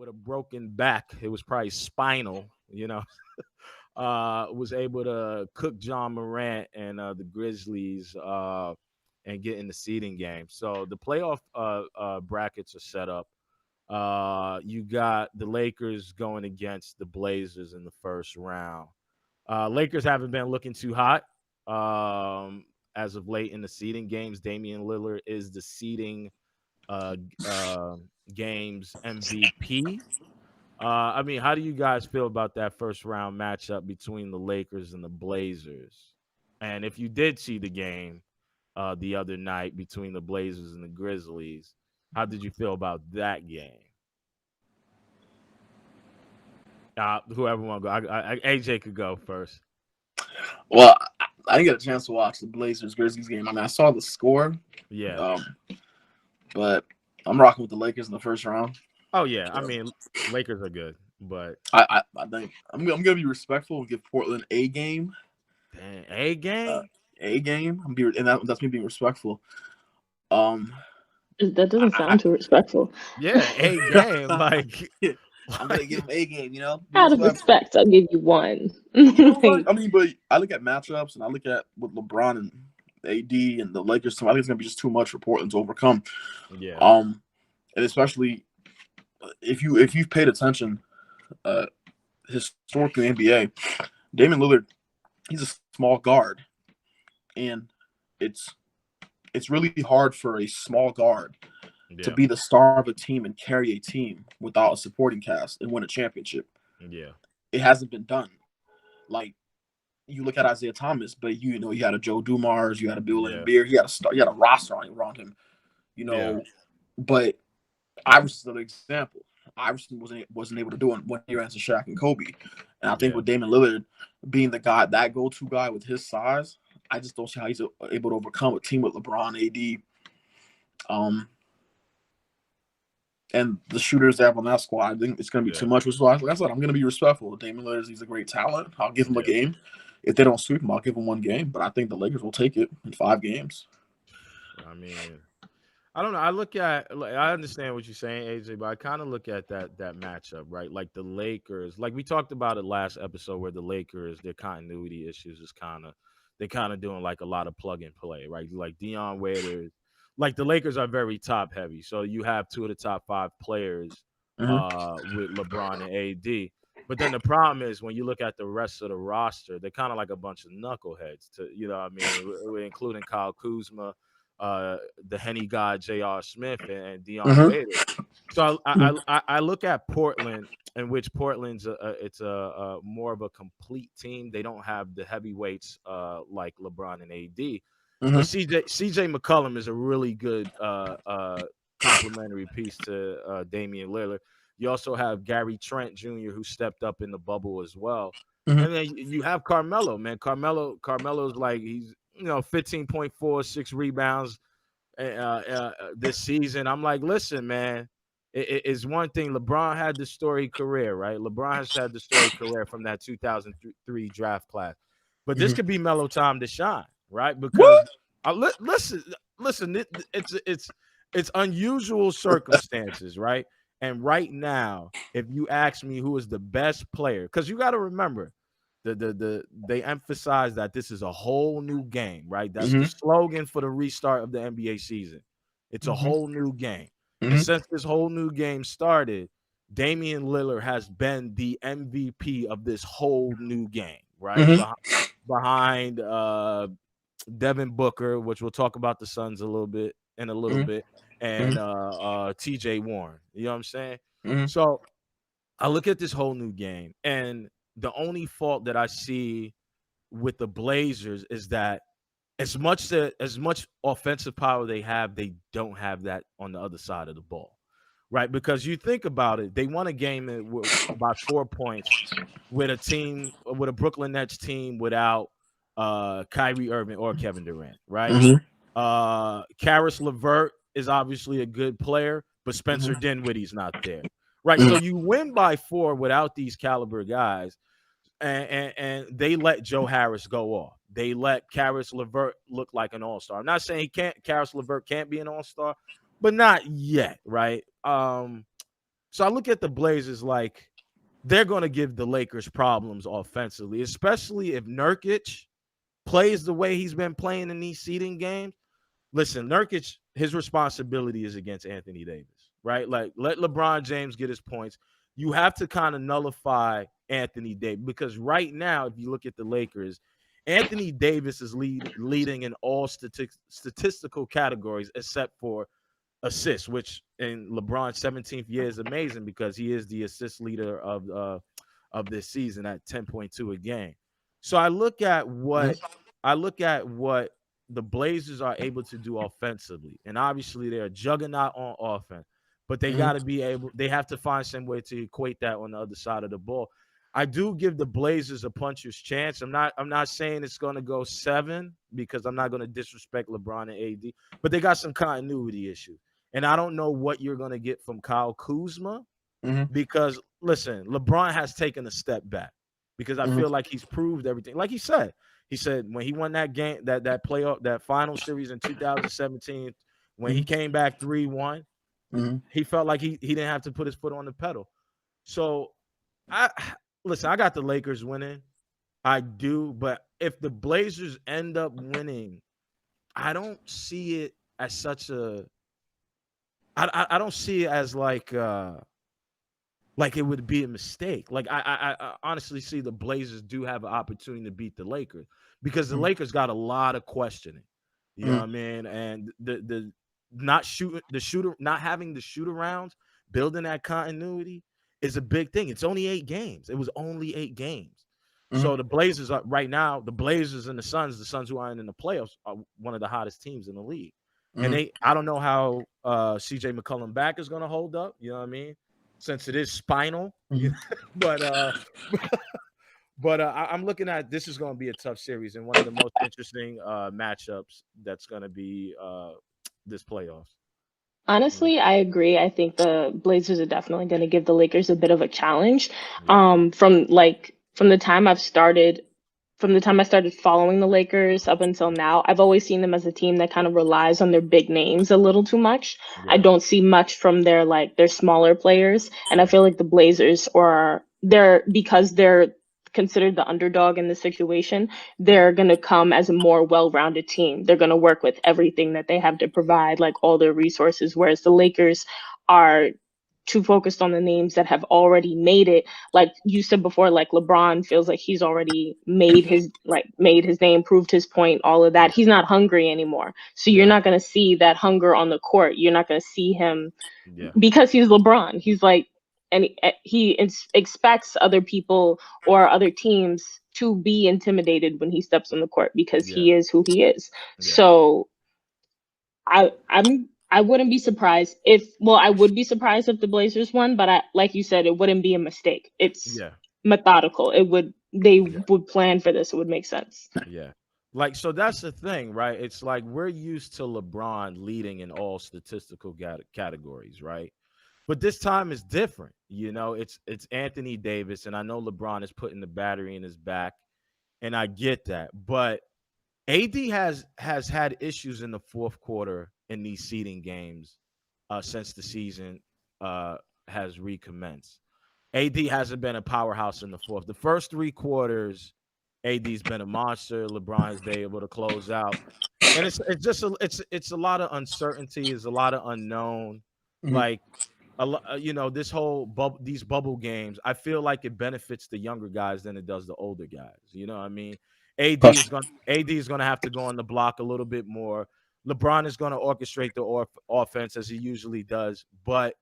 with a broken back. It was probably spinal. was able to cook John Morant and the Grizzlies and get in the seeding game. So the playoff brackets are set up. You got the Lakers going against the Blazers in the first round. Lakers haven't been looking too hot as of late in the seeding games. Damian Lillard is the seeding uh, uh, games MVP. I mean, how do you guys feel about that first round matchup between the Lakers and the Blazers? And if you did see the game the other night between the Blazers and the Grizzlies, how did you feel about that game? Whoever want to go, AJ could go first. Well, I didn't get a chance to watch the Blazers Grizzlies game. I mean, I saw the score, Yeah. um, but I'm rocking with the Lakers in the first round. Oh yeah. I mean, Lakers are good, but I think I'm gonna be respectful and give Portland a game. dang, A Uh, game. a game. That's me being respectful. Um, That doesn't I, sound too respectful. Yeah, A game. Like, I'm gonna give like him a game. Be Out of respectful. respect, I'll give you one. You know what? I mean, but I look at matchups and I look at what LeBron and AD and the Lakers. I think it's gonna be just too much for Portland to overcome. yeah, And especially if you've paid attention, uh, historically in the NBA, Damian Lillard, he's a small guard, and it's it's really hard for a small guard to yeah, be the star of a team and carry a team without a supporting cast and win a championship. yeah, It hasn't been done. Like you look at Isaiah Thomas, but you had a Joe Dumars, you had a Bill yeah, Laimbeer, he had a roster around him. You yeah, know, but Iverson's another example. Iverson wasn't able to do it when he ran to Shaq and Kobe, and I think yeah. with Damian Lillard being the guy, that go-to guy with his size, I just don't see how he's able to overcome a team with LeBron, AD, um, and the shooters they have on that squad. I think it's going to be too Yeah, much. Which is why, like I said, I'm going to be respectful. Damian Lillard, he's a great talent. I'll give him a yeah. game. If they don't sweep him, I'll give him one game. But I think the Lakers will take it in 5 games. I mean, I don't know. I look at, like, I understand what you're saying, AJ, but I kind of look at that matchup, right? Like the Lakers, like we talked about it last episode, where the Lakers, their continuity issues is they're kind of doing like a lot of plug and play, right? Like Dion Waiters, like the Lakers are very top heavy, so you have two of the top five players Mm-hmm. with LeBron and AD. But then the problem is when you look at the rest of the roster, they're kind of like a bunch of knuckleheads, to what I mean, including Kyle Kuzma, the Henny guy J.R. Smith, and Dion Mm-hmm. Waiters. So I look at Portland, in which Portland's it's a more of a complete team. They don't have the heavyweights like LeBron and AD, but Mm-hmm. CJ McCollum is a really good complementary piece to Damian Lillard. You also have Gary Trent Jr., who stepped up in the bubble as well. Mm-hmm. And then you have Carmelo, man. Carmelo's like, he's 15.4, 6 rebounds this season. I'm like, listen, man, it's one thing. LeBron had the story career, right? LeBron has had the story career from that 2003 draft class, but this Mm-hmm. could be Melo time to shine, right? Because What? listen, it's unusual circumstances, right? And right now, if you ask me who is the best player, because you got to remember, they emphasize that this is a whole new game, right? That's the Mm-hmm. slogan for the restart of the NBA season. It's a Mm-hmm. whole new game. And Mm-hmm. since this whole new game started, Damian Lillard has been the MVP of this whole new game, right? Mm-hmm. Behind Devin Booker, which we'll talk about the Suns in a little bit, and TJ Warren. You know what I'm saying? Mm-hmm. So I look at this whole new game, and the only fault that I see with the Blazers is that as much offensive power they don't have that on the other side of the ball, right? Because you think about it, they won a game by 4 points with a Brooklyn Nets team without Kyrie Irving or Kevin Durant, right? Mm-hmm. Karis LeVert is obviously a good player, but Spencer Mm-hmm. Dinwiddie's not there, right? So you win by 4 without these caliber guys, and they let Joe Harris go off. They let Karis LeVert look like an all-star. I'm not saying Karis LeVert can't be an all-star, but not yet, right? So I look at the Blazers like, they're going to give the Lakers problems offensively, especially if Nurkic plays the way he's been playing in these seeding games. Listen, Nurkic, his responsibility is against Anthony Davis, right? Like, let LeBron James get his points. You have to kind of nullify Anthony Davis because right now, if you look at the Lakers, Anthony Davis is leading in all statistical categories except for assists, which in LeBron's 17th year is amazing because he is the assist leader of this season at 10.2 a game. So I look at what the Blazers are able to do offensively, and obviously they're a juggernaut on offense, but they got to be able. They have to find some way to equate that on the other side of the ball. I do give the Blazers a puncher's chance. I'm not saying it's going to go 7 because I'm not going to disrespect LeBron and AD, but they got some continuity issues. And I don't know what you're going to get from Kyle Kuzma because, listen, LeBron has taken a step back because I feel like he's proved everything. Like he said when he won that game, that playoff, that final series in 2017, when he came back 3-1, he felt like he didn't have to put his foot on the pedal. So, I got the Lakers winning. I do. But if the Blazers end up winning, I don't see it as such a I don't see it as like it would be a mistake. Like I honestly see the Blazers do have an opportunity to beat the Lakers because the Lakers got a lot of questioning. You know what I mean? And the not having the shoot arounds, building that continuity is a big thing. It's only 8 games. It was only 8 games. So the Blazers are right now, the Blazers and the Suns who aren't in the playoffs are one of the hottest teams in the league. And I don't know how CJ McCollum back is going to hold up. You know what I mean? Since it is spinal, but I'm looking at this is going to be a tough series and one of the most interesting matchups that's going to be this playoffs. Honestly, I agree. I think the Blazers are definitely going to give the Lakers a bit of a challenge. From the time I started following the Lakers up until now, I've always seen them as a team that kind of relies on their big names a little too much. I don't see much from their smaller players, and I feel like the Blazers because they're considered the underdog in the situation, they're going to come as a more well-rounded team. They're going to work with everything that they have to provide, like all their resources, whereas the Lakers are too focused on the names that have already made it. Like you said before, like LeBron feels like he's already made his name, proved his point, all of that. He's not hungry anymore. So you're not going to see that hunger on the court. You're not going to see him because he's LeBron. He's like, and he expects other people or other teams to be intimidated when he steps on the court because he is who he is. So I wouldn't be surprised I would be surprised if the Blazers won, but like you said, it wouldn't be a mistake. It's methodical. They would plan for this. It would make sense. Yeah. Like, so that's the thing, right? It's like we're used to LeBron leading in all statistical categories, right? But this time is different. You know, it's Anthony Davis, and I know LeBron is putting the battery in his back, and I get that. But AD has had issues in the fourth quarter in these seeding games since the season has recommenced. AD hasn't been a powerhouse in the fourth. The first 3 quarters, AD's been a monster. LeBron has been able to close out, and it's a lot of uncertainty. It's a lot of unknown. Like, this whole these bubble games, I feel like it benefits the younger guys than it does the older guys. You know what I mean? AD is going to have to go on the block a little bit more. LeBron is going to orchestrate the offense as he usually does, but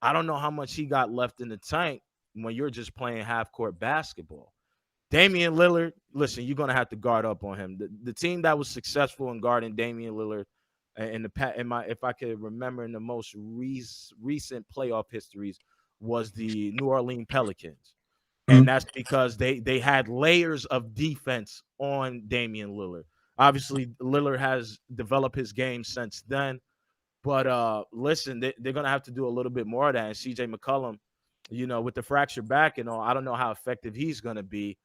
I don't know how much he got left in the tank when you're just playing half-court basketball. Damian Lillard, listen, you're going to have to guard up on him. The team that was successful in guarding Damian Lillard if I could remember in the most recent playoff histories was the New Orleans Pelicans. And that's because they had layers of defense on Damian Lillard. Obviously, Lillard has developed his game since then. But listen, they're going to have to do a little bit more of that. And CJ McCollum, with the fractured back and all, I don't know how effective he's going to be.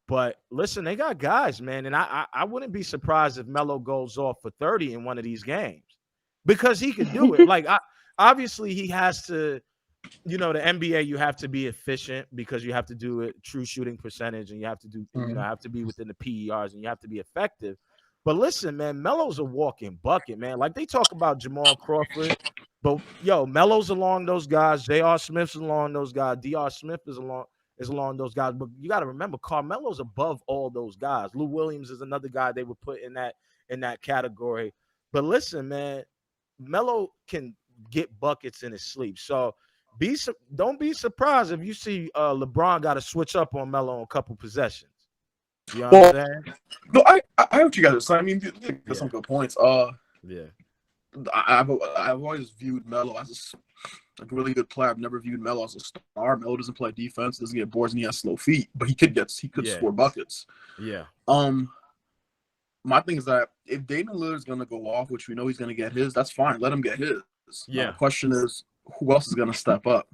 But listen, they got guys, man. And I wouldn't be surprised if Melo goes off for 30 in one of these games because he could do it. Like, obviously, he has to the NBA, you have to be efficient because you have to do it true shooting percentage, and you have to do, have to be within the PERs, and you have to be effective. But listen, man, Melo's a walking bucket, man. Like they talk about Jamal Crawford, but Melo's along those guys. J.R. Smith's along those guys. D.R. Smith is along those guys. But you got to remember, Carmelo's above all those guys. Lou Williams is another guy they would put in that category. But listen, man, Melo can get buckets in his sleep. So don't be surprised if you see LeBron got to switch up on Melo on a couple possessions. You know what I'm saying? No, I heard what you guys are saying. I mean, there's some good points. Yeah. I've always viewed Melo as a really good player. I've never viewed Melo as a star. Melo doesn't play defense, doesn't get boards, and he has slow feet, but he could score buckets. Yeah. My thing is that if Damian Lillard's gonna go off, which we know he's gonna get his, that's fine. Let him get his. Yeah. The question is, who else is gonna step up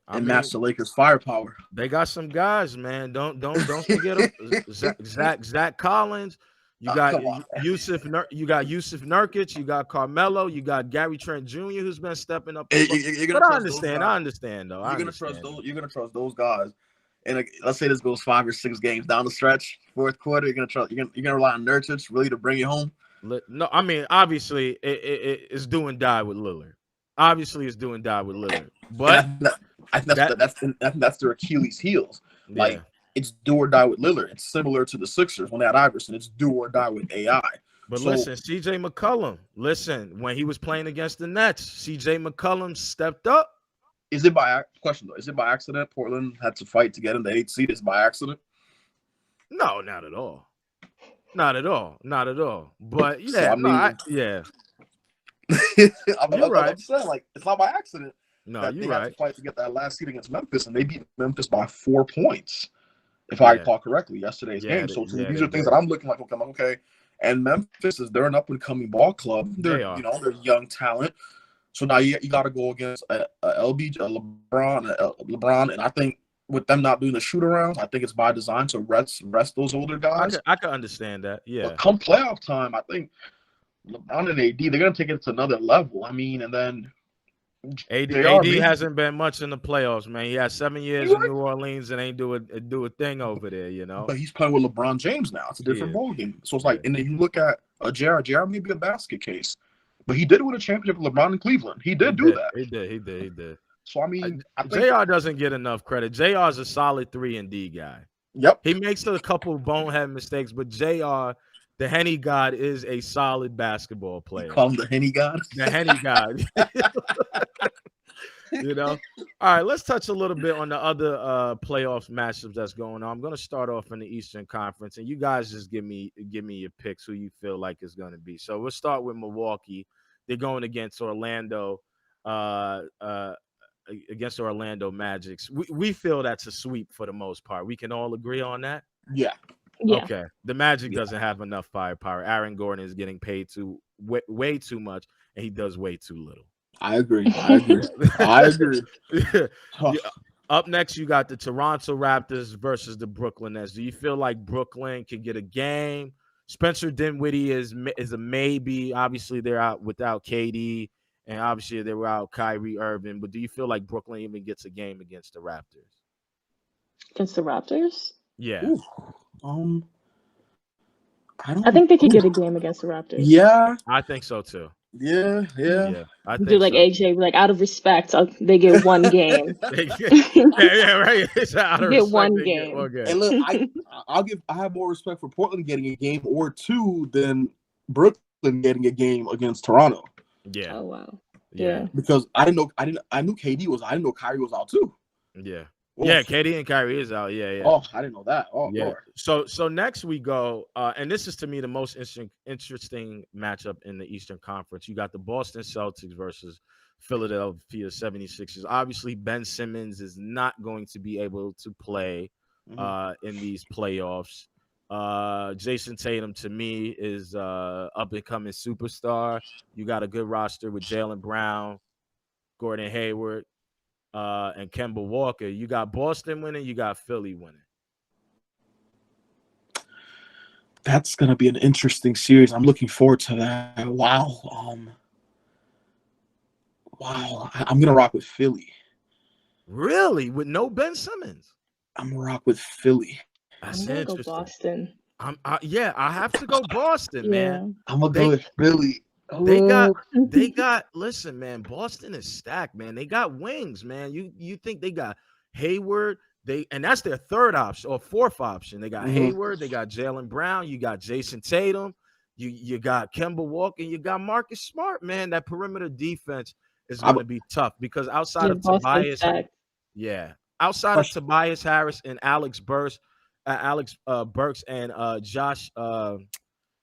and match the Lakers' firepower? They got some guys, man. Don't forget them. Zach Collins. You got Yusuf Nurkic. You got Carmelo. You got Gary Trent Jr. who's been stepping up. But I understand though. You're gonna trust those guys. And let's say this goes 5 or 6 games down the stretch, fourth quarter, you're gonna rely on Nurkic really to bring you home. No, I mean obviously it's do and die with Lillard. Obviously, it's do and die with Lillard. But I think that's their Achilles' heels. Yeah. Like it's do or die with Lillard. It's similar to the Sixers when they had Iverson. It's do or die with AI. But listen, CJ McCollum. Listen, when he was playing against the Nets, CJ McCollum stepped up. Is it by accident? Portland had to fight to get in the 8th seed. Is it by accident? No, not at all. Not at all. But yeah, yeah. I'm right. Saying, like, it's not by accident. No, you're right. They had to fight to get that last seed against Memphis, and they beat Memphis by 4 points, if I recall correctly, yesterday's game. So these are things that I'm looking like, okay. And Memphis they're an up and coming ball club. They're young talent. So now you got to go against a LeBron, and I think with them not doing the shoot arounds, I think it's by design to rest those older guys. I can understand that. Yeah. But come playoff time, I think LeBron and AD, they're gonna take it to another level. I mean, and then AD hasn't been much in the playoffs, man. He had 7 years in New Orleans and ain't do a thing over there, But he's playing with LeBron James now. It's a different ballgame. So it's like, and then you look at JR may be a basket case. But he did win a championship with LeBron in Cleveland. He did that. He did. So, I mean, I think JR doesn't get enough credit. JR is a solid 3-and-D guy. Yep. He makes a couple bonehead mistakes, but JR, the Henny God, is a solid basketball player. You call him the Henny God? The Henny God. All right, let's touch a little bit on the other playoff matchups that's going on. I'm going to start off in the Eastern Conference, and you guys just give me your picks who you feel like is going to be. So we'll start with Milwaukee. They're going against Orlando, against Orlando Magics. We feel that's a sweep for the most part. We can all agree on that. Yeah. Okay. The Magic doesn't have enough firepower. Aaron Gordon is getting paid way too much, and he does way too little. I agree. Up next, you got the Toronto Raptors versus the Brooklyn Nets. Do you feel like Brooklyn can get a game? Spencer Dinwiddie is a maybe. Obviously, they're out without KD, and obviously they were out Kyrie Irving. But do you feel like Brooklyn even gets a game against the Raptors? Against the Raptors? Yeah. Ooh. I think they could get a game against the Raptors. Yeah, I think so too. Yeah. I think do like AJ, like out of respect, they get one game. right. It's out of get respect, one game. And look, I have more respect for Portland getting a game or two than Brooklyn getting a game against Toronto. Yeah. Oh wow. Yeah. Because I knew KD was. I didn't know Kyrie was out too. Yeah. Yeah, KD and Kyrie is out. Yeah. Oh, I didn't know that. Oh, yeah. Lord. So next we go, and this is to me the most interesting matchup in the Eastern Conference. You got the Boston Celtics versus Philadelphia 76ers. Obviously, Ben Simmons is not going to be able to play in these playoffs. Jason Tatum, to me, is up and coming superstar. You got a good roster with Jaylen Brown, Gordon Hayward, and Kemba Walker. You got Boston winning, you got Philly winning. That's going to be an interesting series. I'm looking forward to that. Wow. Wow, I'm gonna rock with Philly. Really, with no Ben Simmons? I'm gonna rock with Philly. I'm That's gonna go interesting. Boston. Yeah, I have to go Boston, man. Yeah. I'm gonna go They with Philly. they got Oh, listen, man, Boston is stacked, man. They got wings, man. You think they got Hayward, and that's their third option or fourth option. They got mhm. Hayward, they got Jalen Brown, you got Jason Tatum, you got Kemba Walker, you got Marcus Smart, man. That perimeter defense is I'm gonna be tough because outside Yeah, of Boston Tobias, stacked. yeah, outside of Question. Tobias Harris and Alex Burks and Josh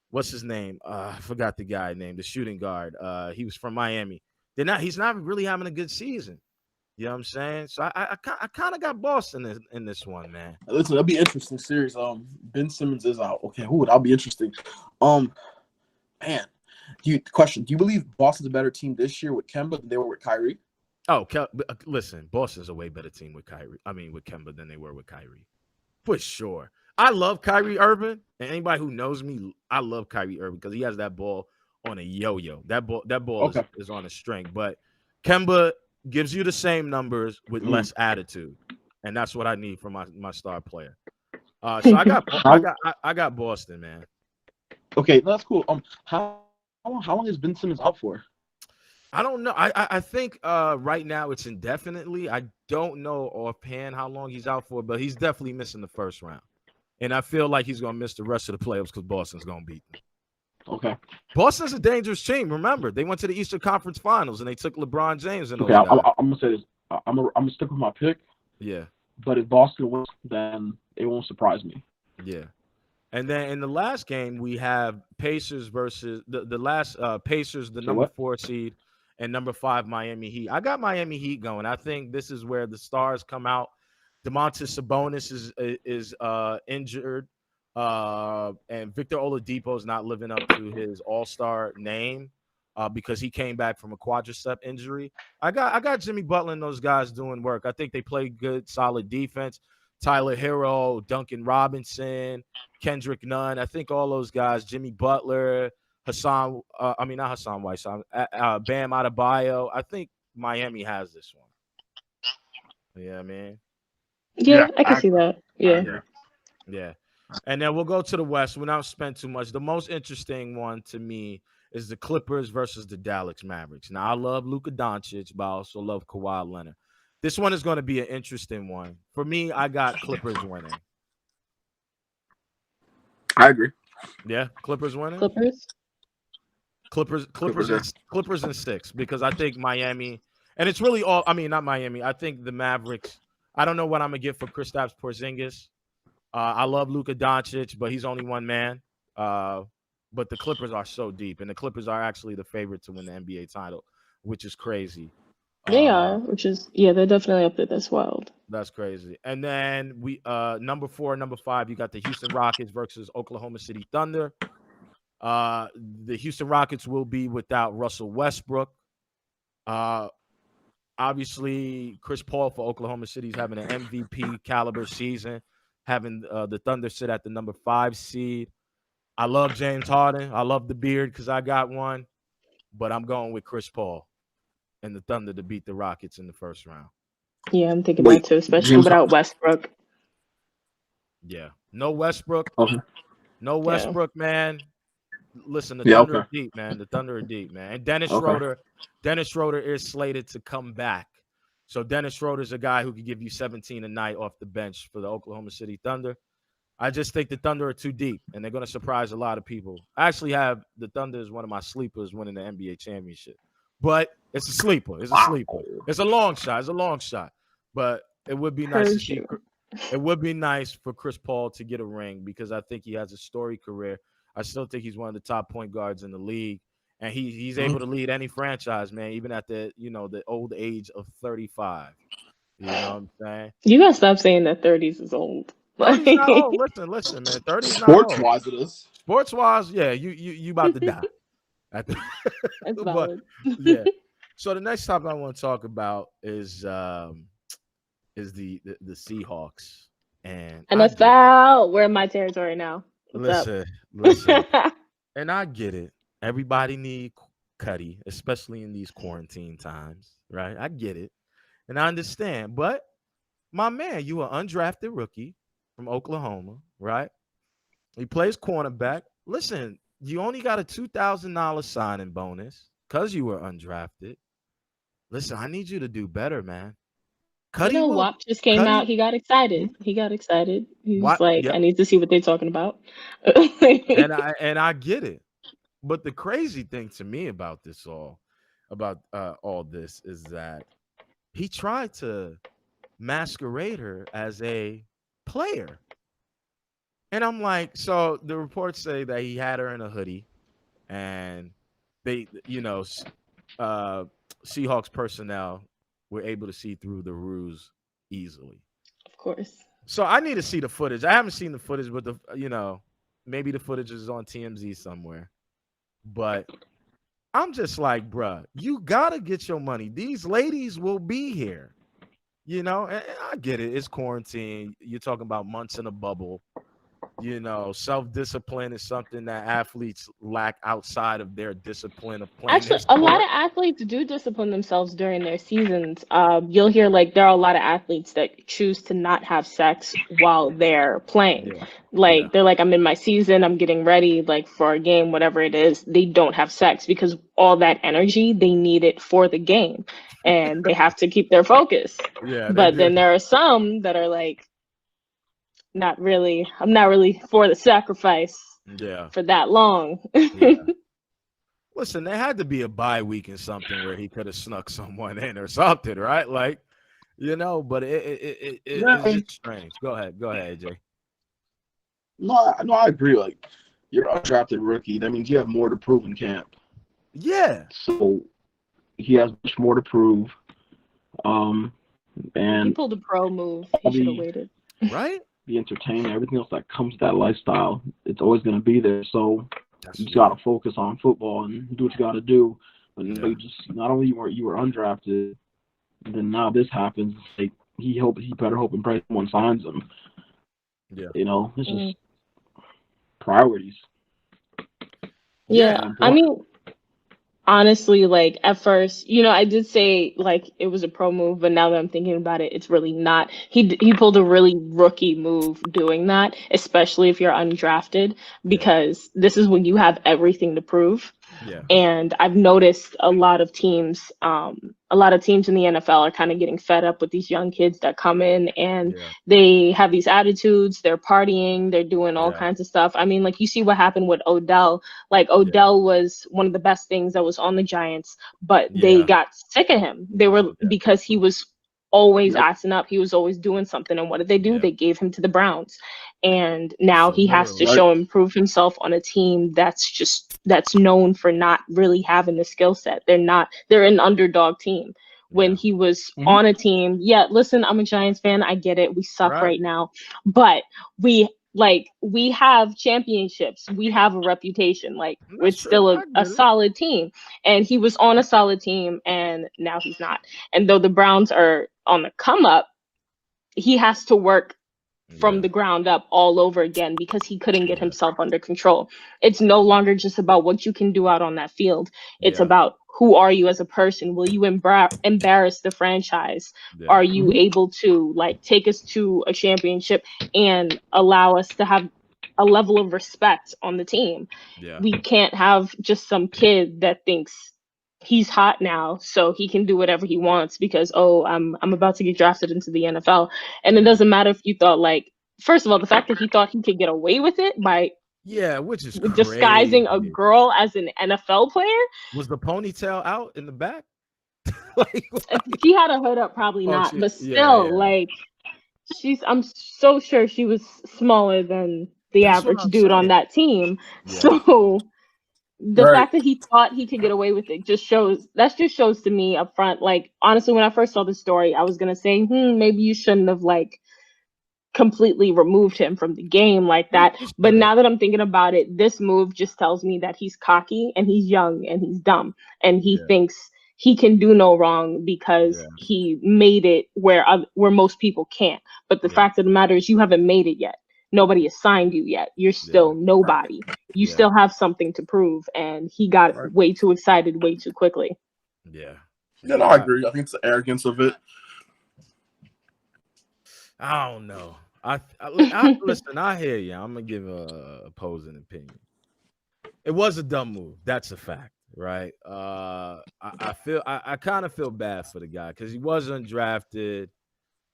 what's his name? I forgot the guy name, the shooting guard. He was from Miami. He's not really having a good season. You know what I'm saying? So I kind of got Boston in this one, man. Listen, that'll be interesting series. Ben Simmons is out. Okay, that'll be interesting. Um, man, do you believe Boston's a better team this year with Kemba than they were with Kyrie? Oh, listen, Boston's a way better team with Kyrie. I mean, with Kemba than they were with Kyrie, for sure. I love Kyrie Irving, and anybody who knows me, I love Kyrie Irving because he has that ball on a yo-yo. That ball Okay. is on a string. But Kemba gives you the same numbers with less attitude, and that's what I need from my star player. So I got Boston, man. Okay, that's cool. How long has Ben Simmons out for? I don't know. I think right now it's indefinitely. I don't know offhand how long he's out for, but he's definitely missing the first round. And I feel like he's going to miss the rest of the playoffs because Boston's going to beat them. Okay. Boston's a dangerous team. Remember, they went to the Eastern Conference Finals and they took LeBron James and those Okay, guys. I'm gonna say this. I'm gonna stick with my pick. Yeah, But if Boston wins, then it won't surprise me. yeah. And then in the last game, we have Pacers versus the last Pacers, the Say number what? 4 seed, and number 5 Miami Heat. I got Miami Heat going. I think this is where the stars come out. Domantas Sabonis is injured, and Victor Oladipo is not living up to his All-Star name because he came back from a quadricep injury. I got Jimmy Butler and those guys doing work. I think they play good, solid defense. Tyler Hero, Duncan Robinson, Kendrick Nunn. I think all those guys, Jimmy Butler, not Hassan Whiteside, Bam Adebayo. I think Miami has this one. Yeah, man. Yeah, I can see that. Yeah. Yeah. And then we'll go to the West. We'll not spend too much. The most interesting one to me is the Clippers versus the Dallas Mavericks. Now, I love Luka Doncic, but I also love Kawhi Leonard. This one is going to be an interesting one. For me, I got Clippers winning. I agree. Yeah, Clippers winning. Clippers. Clippers in 6 because I think Miami, and it's really all. I mean, not Miami. I think the Mavericks. I don't know what I'm gonna get for Kristaps Porzingis. I love Luka Doncic, but he's only one man. But the Clippers are so deep, and the Clippers are actually the favorite to win the NBA title, which is crazy. They are, which is they're definitely up there. That's wild. That's crazy. And then we number 4, number 5, you got the Houston Rockets versus Oklahoma City Thunder. The Houston Rockets will be without Russell Westbrook. Obviously, Chris Paul for Oklahoma City is having an MVP caliber season, having the Thunder sit at the number 5 seed. I love James Harden. I love the beard because I got one, but I'm going with Chris Paul and the Thunder to beat the Rockets in the first round. Yeah, I'm thinking that too, especially without Westbrook. Yeah. No Westbrook. Okay. No Westbrook, man. Listen, the Thunder are deep, man. The Thunder are deep, man. And Dennis Schroeder is slated to come back. So Dennis Schroeder's a guy who could give you 17 a night off the bench for the Oklahoma City Thunder. I just think the Thunder are too deep, and they're going to surprise a lot of people. I actually have the Thunder as one of my sleepers winning the NBA championship. But it's a sleeper. It's a sleeper. It's a long shot. It's a long shot. But it would be nice to see. It would be nice for Chris Paul to get a ring because I think he has a storied career. I still think he's one of the top point guards in the league, and he's able to lead any franchise, man, even at the old age of 35. You know what I'm saying? You gotta stop saying that 30s is old. 30's not old. Listen, man. 30's not Sports old. wise, it is. Sports wise, yeah, you about to die. That's valid. Yeah. So the next topic I want to talk about is the Seahawks and NFL. We're in my territory now. Listen, and I get it. Everybody need Cuddy, especially in these quarantine times, right? I get it. And I understand. But my man, you are undrafted rookie from Oklahoma, right? He plays cornerback. Listen, you only got a $2,000 signing bonus because you were undrafted. Listen, I need you to do better, man. You Cuddy know, will WAP just came Cuddy. out. He got excited. He got excited. He was What? like, Yep. I need to see what they're talking about. And I get it. But the crazy thing to me about all this is that he tried to masquerade her as a player. And I'm like, so the reports say that he had her in a hoodie and they, uh, Seahawks personnel were able to see through the ruse easily. Of course. So I need to see the footage. I haven't seen the footage, but maybe the footage is on TMZ somewhere. But I'm just like, bruh, you gotta get your money. These ladies will be here, and I get it. It's quarantine. You're talking about months in a bubble. Self-discipline is something that athletes lack outside of their discipline of playing their Actually, a lot sport. of athletes do discipline themselves during their seasons. You'll hear like there are a lot of athletes that choose to not have sex while they're playing. Yeah, yeah, Like they're like, I'm in my season, I'm getting ready, like for a game, whatever it is. They don't have sex because all that energy they need it for the game, and they have to keep their focus. yeah. They But do. then there are some that are like, not really. I'm not really for the sacrifice Yeah, for that long. yeah. Listen, there had to be a bye week and something where he could have snuck someone in or something, right? Like, but it's Yeah, just strange. Go ahead, AJ. no, I agree. Like, you're an undrafted rookie. That means you have more to prove in camp. Yeah, So he has much more to prove. Um, He and pulled a pro move. He all should have the waited. right. the entertainment, everything else that comes with that lifestyle, it's always going to be there. So That's you just right. got to focus on football and do what you got to do. But Yeah, you just not only you were undrafted, and then now this happens. Like he better hope and pray someone signs him. yeah, It's just Mm. priorities. yeah. Yeah, More I important. mean, honestly, like at first, I did say like it was a pro move, but now that I'm thinking about it, it's really not. He pulled a really rookie move doing that, especially if you're undrafted, Yeah, because this is when you have everything to prove. yeah, And I've noticed a lot of teams in the NFL are kind of getting fed up with these young kids that come in and yeah, they have these attitudes, they're partying, they're doing all yeah, kinds of stuff. I mean, like you see what happened with Odell. Like yeah, Odell was one of the best things that was on the Giants, but they yeah, got sick of him. They were yeah, because he was always Yep. acting up. He was always doing something. And what did they do? yeah. They gave him to the Browns. And now So he has to literally, Right. show and prove himself on a team that's known for not really having the skill set. They're an underdog team. When yeah, he was Mm-hmm. on a team, yeah, listen, I'm a Giants fan. I get it. We suck right? right now. But we have championships. We have a reputation. Like That's it's true. still I a get it. solid team. And he was on a solid team and now he's not. And though the Browns are on the come up, he has to work from Yeah, the ground up all over again because he couldn't get yeah, himself under control. It's no longer just about what you can do out on that field. It's yeah, about who are you as a person? Will you embarrass the franchise? yeah, Are you Mm-hmm. able to like take us to a championship and allow us to have a level of respect on the team? yeah, We can't have just some kid that thinks he's hot now so he can do whatever he wants because I'm about to get drafted into the NFL. And it yeah, doesn't matter if you thought like, first of all, the fact that he thought he could get away with it by yeah. Which is disguising a crazy. girl as an NFL player. Was the ponytail out in the back? like, If like, she had a hood up, probably oh, not, but yeah, still, yeah. like I'm so sure she was smaller than the That's what average I'm dude on saying. that team. Yeah, So the Right. fact that he thought he could get away with it just shows to me up front. Like honestly, when I first saw the story, I was gonna say, maybe you shouldn't have like completely removed him from the game like that. you But should have. now that I'm thinking about it, this move just tells me that he's cocky and he's young and he's dumb and he Yeah, thinks he can do no wrong because yeah, he made it where most people can't. But the yeah, fact of the matter is, you haven't made it yet. nobody has signed you yet. You're Yeah. still nobody. You Yeah. still have something to prove. And he got Right. way too excited way too quickly. Yeah. Yeah, no, Yeah. I agree. I think it's the arrogance of it. I don't know. I listen. I hear you. I'm gonna give a opposing opinion. It was a dumb move. That's a fact, right? I kind of feel bad for the guy because he was undrafted.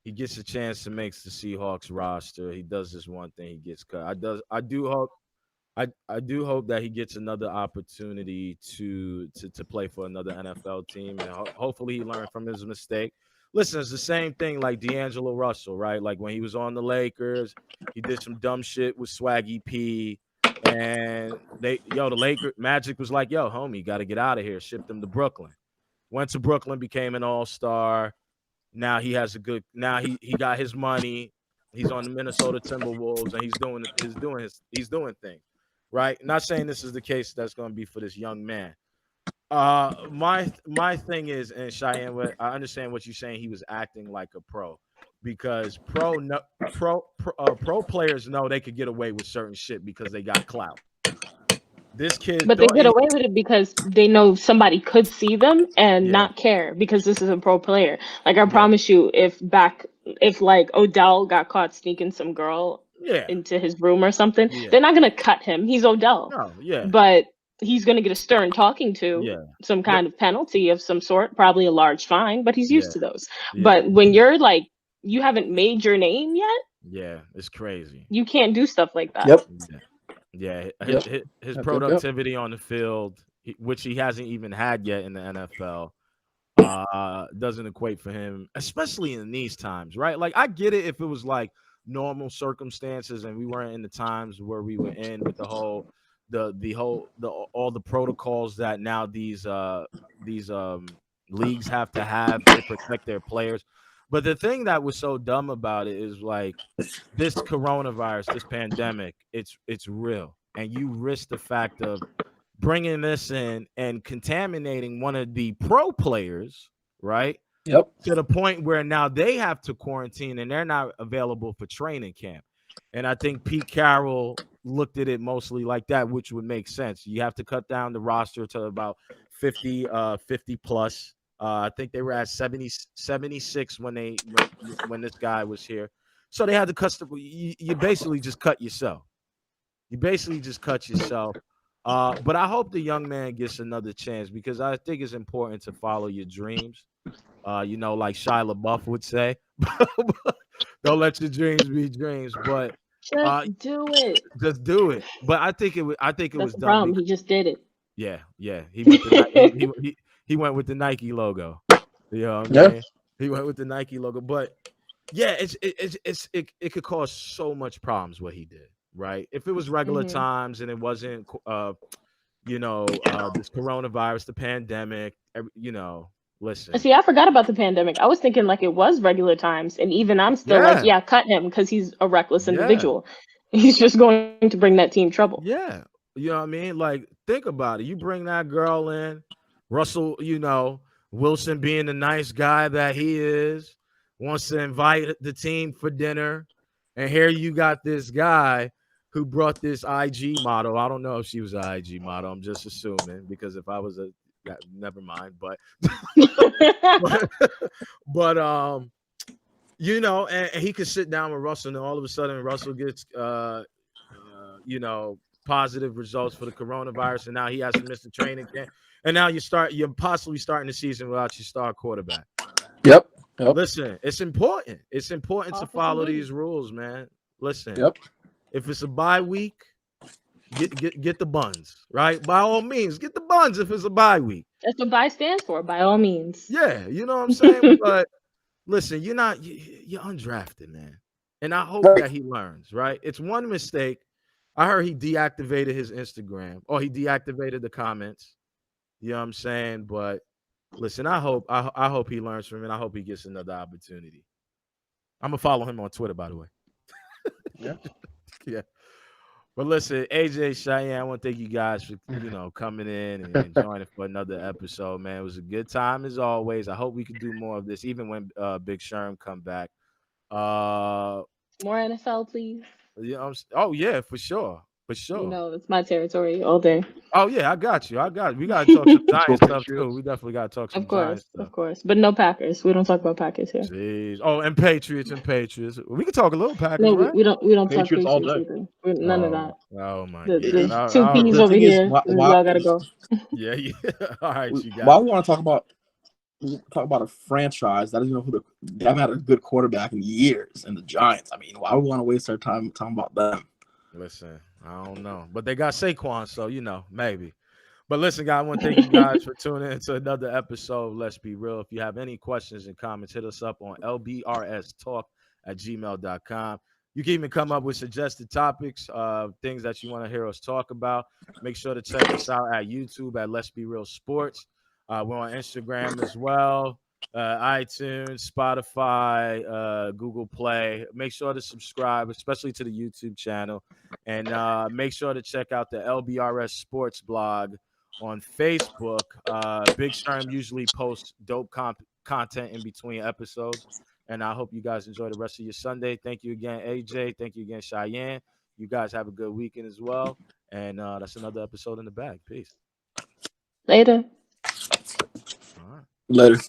He gets a chance to make the Seahawks roster. He does this one thing. He gets cut. I do hope that he gets another opportunity to play for another NFL team, and hopefully he learned from his mistake. Listen, it's the same thing like D'Angelo Russell, right? Like when he was on the Lakers, he did some dumb shit with Swaggy P, and the Laker Magic was like, "Yo, homie, got to get out of here." Shipped him to Brooklyn. Went to Brooklyn, became an all-star. Now he has a good. Now he got his money. He's on the Minnesota Timberwolves, and he's doing things, right? Not saying this is the case that's going to be for this young man. My thing is, and Cheyenne, I understand what you're saying. He was acting like a pro because pro players know they could get away with certain shit because they got clout. This kid But they thought get away with it because they know somebody could see them and yeah, not care because this is a pro player. Like I yeah, promise you, if like Odell got caught sneaking some girl yeah, into his room or something, yeah. they're not gonna cut him. He's Odell. No, yeah, But he's gonna get a stern talking to, yeah, some but kind of penalty of some sort, probably a large fine, but he's yeah, used to those. yeah, But when you're like you haven't made your name yet, yeah. It's crazy. you can't do stuff like that. Yep. Yeah. Yeah, Yep. his Yep. Yep. Yep. productivity on the field, which he hasn't even had yet in the NFL, doesn't equate for him, especially in these times, right? Like I get it if it was like normal circumstances and we weren't in the times where we were in with the all the protocols that now these leagues have to protect their players. But the thing that was so dumb about it is like this coronavirus, this pandemic, it's real, and you risk the fact of bringing this in and contaminating one of the pro players, right? Yep. To the point where now they have to quarantine and they're not available for training camp. And I think Pete Carroll looked at it mostly like that, which would make sense. You have to cut down the roster to about 50 plus. I think they were at 76 when this guy was here. So they had to you basically just cut yourself. You basically just cut yourself. But I hope the young man gets another chance because I think it's important to follow your dreams. Like Shia LaBeouf would say, don't let your dreams be dreams. But Just do it. just do it. But I think it That's was the dumb. problem. He just did it. Yeah. He went to he went with the Nike logo. You know what I Yeah. mean? He went with the Nike logo. But yeah, it could cause so much problems what he did. Right? If it was regular Mhm. times and it wasn't this coronavirus, the pandemic, listen. See, I forgot about the pandemic. I was thinking like it was regular times, and even I'm still like, Yeah, yeah, cut him because he's a reckless yeah, individual. He's just going to bring that team trouble. yeah. You know what I mean? Like, think about it. You bring that girl in, Russell, Wilson being the nice guy that he is, wants to invite the team for dinner. And here you got this guy who brought this IG model. I don't know if she was an IG model. I'm just assuming because if I was never mind. But but and he could sit down with Russell, and all of a sudden Russell gets positive results for the coronavirus, and now he has to miss the training camp. And now you're possibly starting the season without your star quarterback. Yep. Yep. Listen, it's important. It's important to Offensive follow duty. these rules, man. Listen, Yep. if it's a bye week, get the buns, right? By all means, get the buns if it's a bye week. That's what bye stands for, by all means. Yeah, you know what I'm saying? But listen, you're undrafted, man. And I hope Right. that he learns, right? It's one mistake. I heard he deactivated his Instagram or he deactivated the comments. You know what I'm saying? But listen, I hope he learns from it. I hope he gets another opportunity. I'm gonna follow him on Twitter, by the way. Yeah. Yeah. But listen, AJ, Cheyenne, I want to thank you guys for coming in and joining for another episode, man. It was a good time as always. I hope we can do more of this, even when Big Sherm come back. More NFL, please. Yeah, oh yeah, for sure, for You sure. know, it's my territory all day. Oh yeah, I got you. I got. We gotta talk some Let's go Giant stuff too. Patriots. We definitely gotta talk some Of Giant course, stuff. of course. But no Packers. We don't talk about Packers here. Jeez. Oh, and Patriots and Patriots. We can talk a little Packers, No, right? we don't talk Patriots all Patriots day. either. None of Oh, that. oh my God. There's And two peas the over thing is, here. Y'all gotta go. Yeah, yeah. All right, you why got we it. want to talk about a franchise that doesn't know who they haven't had a good quarterback in years, and the Giants. I mean, why we want to waste our time talking about them? Listen, I don't know, but they got Saquon, so maybe. But listen, guys, I want to thank you guys for tuning in to another episode of Let's Be Real. If you have any questions and comments, hit us up on lbrstalk@gmail.com. You can even come up with suggested topics, things that you want to hear us talk about. Make sure to check us out at YouTube at Let's Be Real Sports. We're on Instagram as well, iTunes, Spotify, Google Play. Make sure to subscribe, especially to the YouTube channel. And make sure to check out the LBRS Sports blog on Facebook. Big Sherm usually posts dope content in between episodes. And I hope you guys enjoy the rest of your Sunday. Thank you again, AJ. Thank you again, Cheyenne. You guys have a good weekend as well. And that's another episode in the bag. Peace. Later. All right. Later.